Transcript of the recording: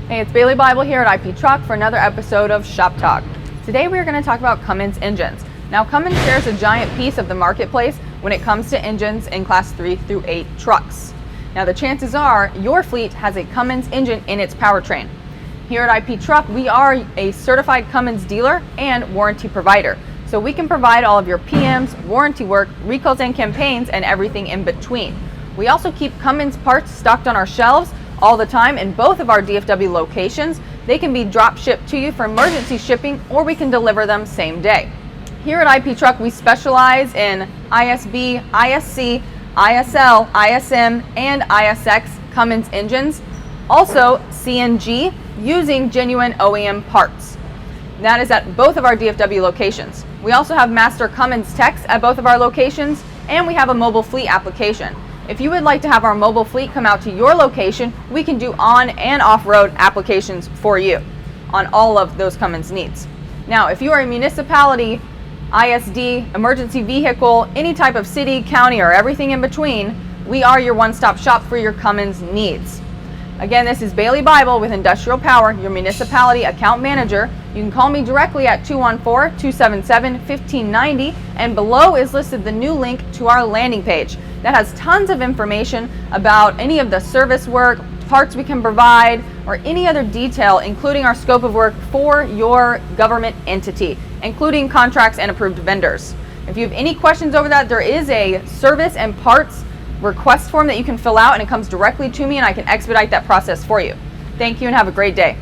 Hey, it's Bailey Bible here at IP Truck for another episode of Shop Talk. Today we are going to talk about Cummins engines. Now, Cummins shares a giant piece of the marketplace when it comes to engines in Class 3 through 8 trucks. Now, the chances are your fleet has a Cummins engine in its powertrain. Here at IP Truck, we are a certified Cummins dealer and warranty provider. So we can provide all of your PMs, warranty work, recalls and campaigns, and everything in between. We also keep Cummins parts stocked on our shelves all the time in both of our DFW locations. They can be drop shipped to you for emergency shipping, or we can deliver them same day. Here at IP Truck, we specialize in ISB, ISC, ISL, ISM, and ISX Cummins engines. Also CNG using genuine OEM parts. That is at both of our DFW locations. We also have master Cummins techs at both of our locations, and we have a mobile fleet application. If you would like to have our mobile fleet come out to your location, we can do on and off-road applications for you on all of those Cummins needs. Now, if you are a municipality, ISD, emergency vehicle, any type of city, county, or everything in between, we are your one-stop shop for your Cummins needs. Again, this is Bailey Bible with Industrial Power, your municipality account manager. You can call me directly at 214-277-1590, and below is listed the new link to our landing page that has tons of information about any of the service work, parts we can provide, or any other detail, including our scope of work for your government entity, including contracts and approved vendors. If you have any questions over that, there is a service and parts request form that you can fill out, and it comes directly to me, and I can expedite that process for you. Thank you and have a great day.